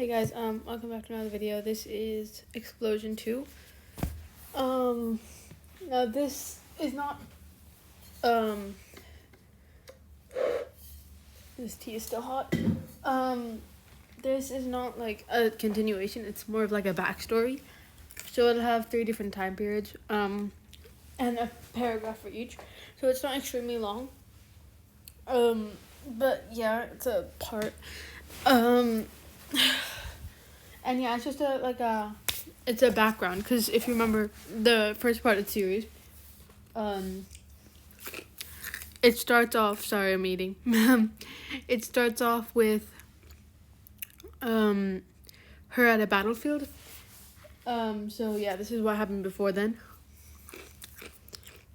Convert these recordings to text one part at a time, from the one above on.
Hey guys, welcome back to another video. This is Explosion 2. Now this is not, this tea is still hot. This is not like a continuation, it's more of like a backstory. So it'll have 3 different time periods, and a paragraph for each. So it's not extremely long. But yeah, it's a part. And yeah, it's just it's a background, because if you remember the first part of the series, it starts off, sorry I'm eating, it starts off with, her at a battlefield, so yeah, this is what happened before then.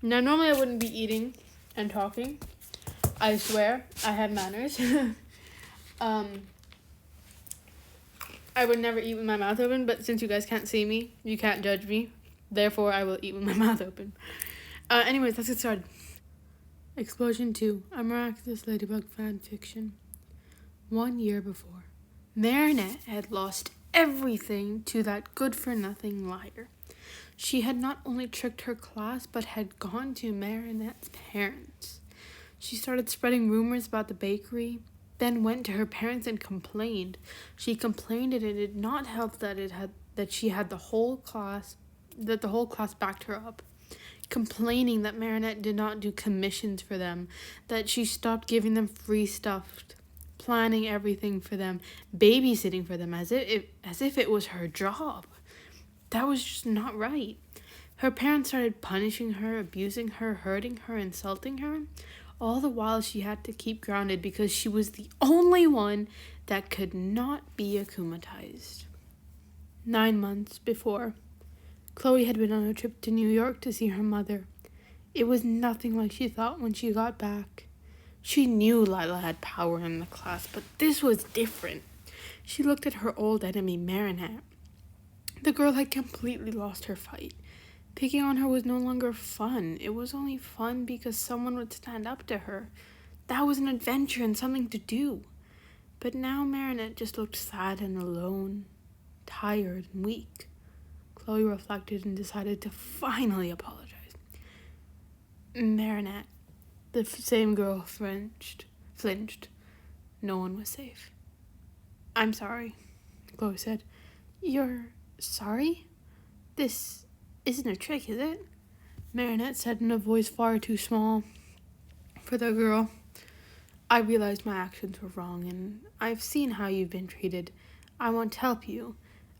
Now, normally I wouldn't be eating and talking, I swear, I have manners. I would never eat with my mouth open, but since you guys can't see me, you can't judge me. Therefore, I will eat with my mouth open. Anyways, let's get started. Explosion 2, a miraculous Ladybug Fanfiction. 1 year before, Marinette had lost everything to that good-for-nothing liar. She had not only tricked her class, but had gone to Marinette's parents. She started spreading rumors about the bakery, then went to her parents and complained. She complained, and it did not help that the whole class backed her up. Complaining that Marinette did not do commissions for them, that she stopped giving them free stuff, planning everything for them, babysitting for them as if it was her job. That was just not right. Her parents started punishing her, abusing her, hurting her, insulting her. All the while she had to keep grounded because she was the only one that could not be akumatized. 9 months before, Chloe had been on a trip to New York to see her mother. It was nothing like she thought when she got back. She knew Lila had power in the class, but this was different. She looked at her old enemy, Marinette. The girl had completely lost her fight. Picking on her was no longer fun. It was only fun because someone would stand up to her. That was an adventure and something to do. But now Marinette just looked sad and alone, tired and weak. Chloe reflected and decided to finally apologize. Marinette, the same girl, flinched. No one was safe. "I'm sorry," Chloe said. "You're sorry? This isn't a trick, is it?" Marinette said in a voice far too small for the girl. "I realized my actions were wrong, and I've seen how you've been treated. I want to help you.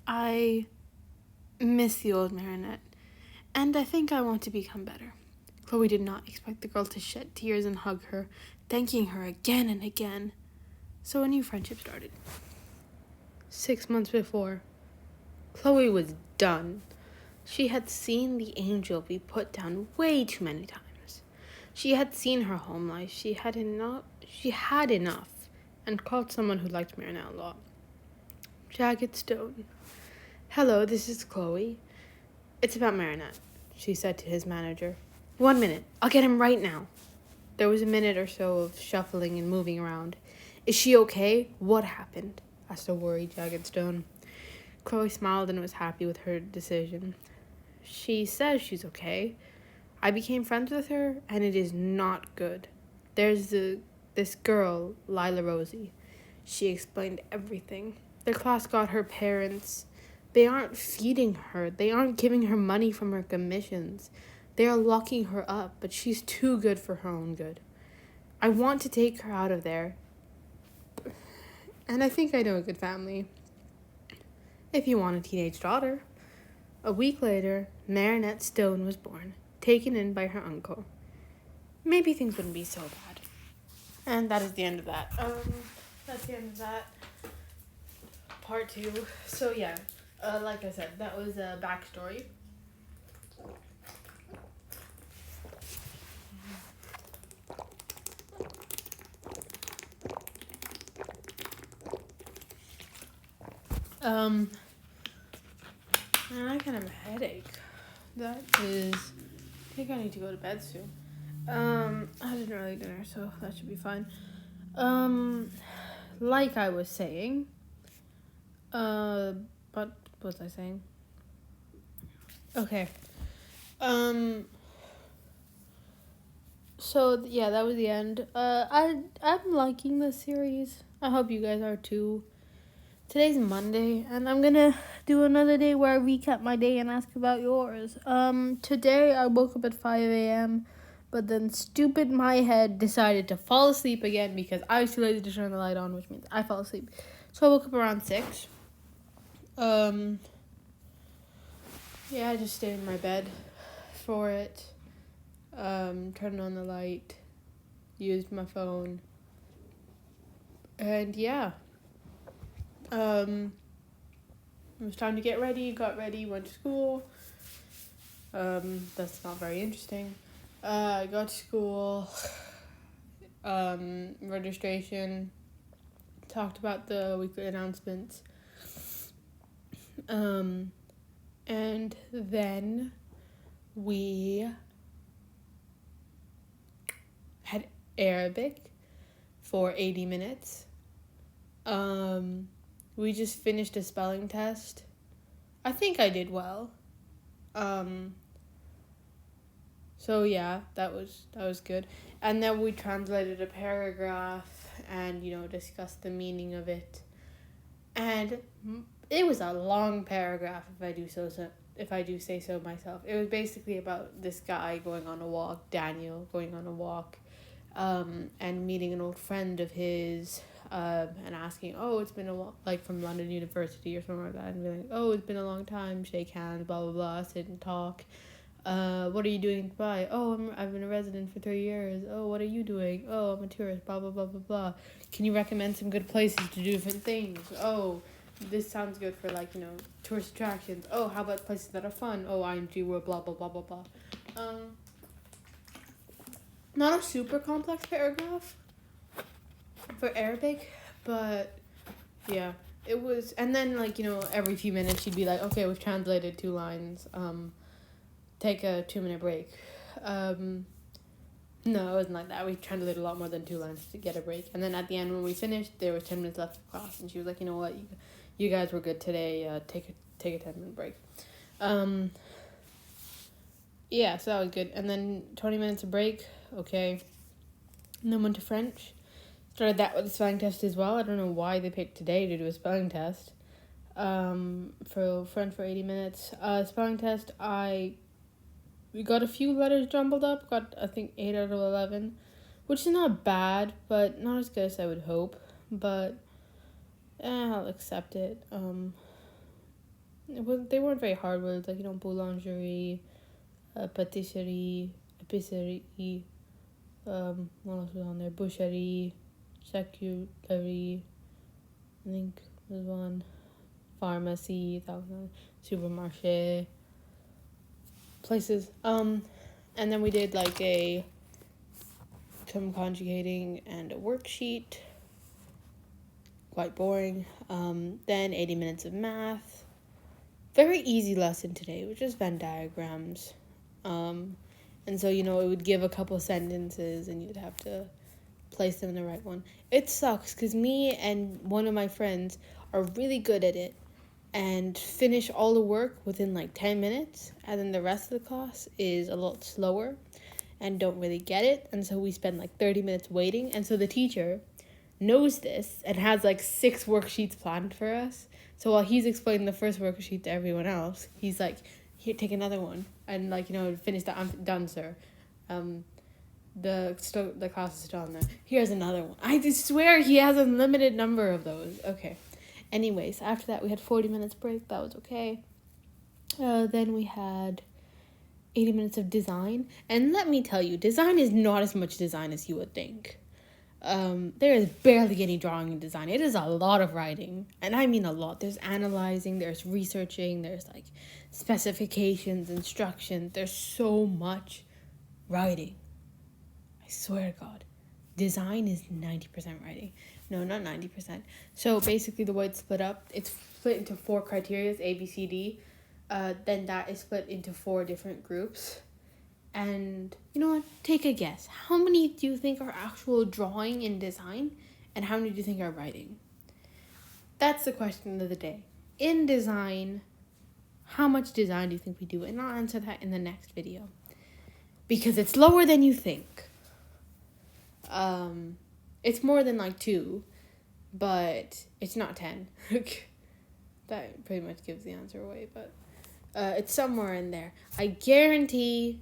I miss the old Marinette, and I think I want to become better." Chloe did not expect the girl to shed tears and hug her, thanking her again and again. So a new friendship started. 6 months before, Chloe was done. She had seen the angel be put down way too many times. She had seen her home life. She had enough, and called someone who liked Marinette a lot. "Jagged Stone. Hello, this is Chloe. It's about Marinette," she said to his manager. "1 minute. I'll get him right now." There was a minute or so of shuffling and moving around. "Is she okay? What happened?" asked a worried Jagged Stone. Chloe smiled and was happy with her decision. "She says she's okay. I became friends with her, and it is not good. There's this girl, Lila Rosie." She explained everything. The class got her parents. They aren't feeding her. They aren't giving her money from her commissions. They are locking her up, but she's too good for her own good. I want to take her out of there. And I think I know a good family. If you want a teenage daughter." A week later, Marinette Stone was born, taken in by her uncle. Maybe things wouldn't be so bad. And that is the end of that. That's the end of that. Part 2. So yeah, like I said, that was a backstory. And I kind of have a headache. I think I need to go to bed soon. I had an early dinner, so that should be fine. Like I was saying, What was I saying? Okay. So yeah, that was the end. I'm liking this series. I hope you guys are too. Today's Monday, and I'm gonna do another day where I recap my day and ask about yours. Today I woke up at 5 a.m., but then stupid my head decided to fall asleep again because I was too lazy to turn the light on, which means I fell asleep. So I woke up around 6. Yeah, I just stayed in my bed for it. Turned on the light, used my phone, and yeah. It was time to get ready, got ready, went to school. That's not very interesting. I got to school, registration, talked about the weekly announcements. And then we had Arabic for 80 minutes. We just finished a spelling test. I think I did well. So yeah, that was good. And then we translated a paragraph and, discussed the meaning of it. And it was a long paragraph if I do say so myself. It was basically about this guy going on a walk, Daniel going on a walk, and meeting an old friend of his, and asking, it's been a while, like from London University or something like that, and be like, it's been a long time, shake hands, blah blah blah, sit and talk. What are you doing in Dubai? I've been a resident for 3 years. What are you doing? I'm a tourist, blah blah blah blah blah. Can you recommend some good places to do different things? This sounds good for tourist attractions. How about places that are fun? IMG World, blah blah blah blah blah. Not a super complex paragraph for Arabic, but yeah, it was. And then every few minutes she'd be like, okay, we've translated 2 lines. Take a 2-minute break. No, it wasn't like that. We translated a lot more than 2 lines to get a break. And then at the end when we finished, there was 10 minutes left of class, and she was like, you know what, you guys were good today. Take a 10-minute break. Yeah, so that was good. And then 20 minutes of break. Okay. And then went to French. Started that with a spelling test as well. I don't know why they picked today to do a spelling test. For French for 80 minutes. Spelling test, we got a few letters jumbled up. Got, I think, 8 out of 11. Which is not bad, but not as good as I would hope. But, I'll accept it. They weren't very hard words. Like, boulangerie, patisserie, épicerie, what else was on there? Boucherie, charcuterie, I think there's one. Pharmacy, that was one. Supermarché, places. And then we did some conjugating and a worksheet. Quite boring. Then 80 minutes of math. Very easy lesson today, which is Venn diagrams. And so, it would give a couple sentences and you'd have to place them in the right one. It sucks because me and one of my friends are really good at it and finish all the work within 10 minutes. And then the rest of the class is a lot slower and don't really get it. And so we spend 30 minutes waiting. And so the teacher knows this and has 6 worksheets planned for us. So while he's explaining the first worksheet to everyone else, he's like, here, take another one. And finish that. I'm done, sir. The class is still on there. Here's another one. I just swear he has a limited number of those. Okay. Anyways, after that we had 40 minutes break. That was okay. Then we had 80 minutes of design. And let me tell you, design is not as much design as you would think. There is barely any drawing and design. It is a lot of writing. And I mean a lot. There's analyzing, there's researching, there's specifications, instructions. There's so much writing. I swear to God. Design is 90% writing. No, not 90%. So basically the way it's split up, it's split into 4 criteria, A, B, C, D. Then that is split into 4 different groups. And you know what? Take a guess. How many do you think are actual drawing and design? And how many do you think are writing? That's the question of the day. in design, how much design do you think we do? And I'll answer that in the next video. Because it's lower than you think. It's more than like 2, but it's not 10. That pretty much gives the answer away, but it's somewhere in there. I guarantee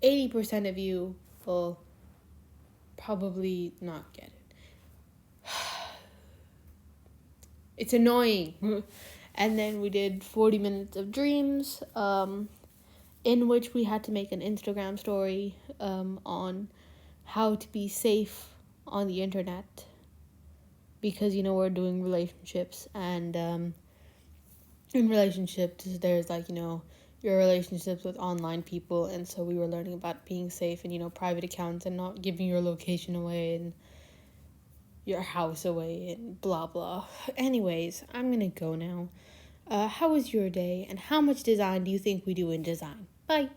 80% of you will probably not get it. It's annoying. And then we did 40 minutes of dreams, in which we had to make an Instagram story on how to be safe on the internet. Because, we're doing relationships, and in relationships, there's your relationships with online people, and so we were learning about being safe and, private accounts and not giving your location away and your house away and blah, blah. Anyways, I'm gonna go now. How was your day, and how much design do you think we do in design? Bye.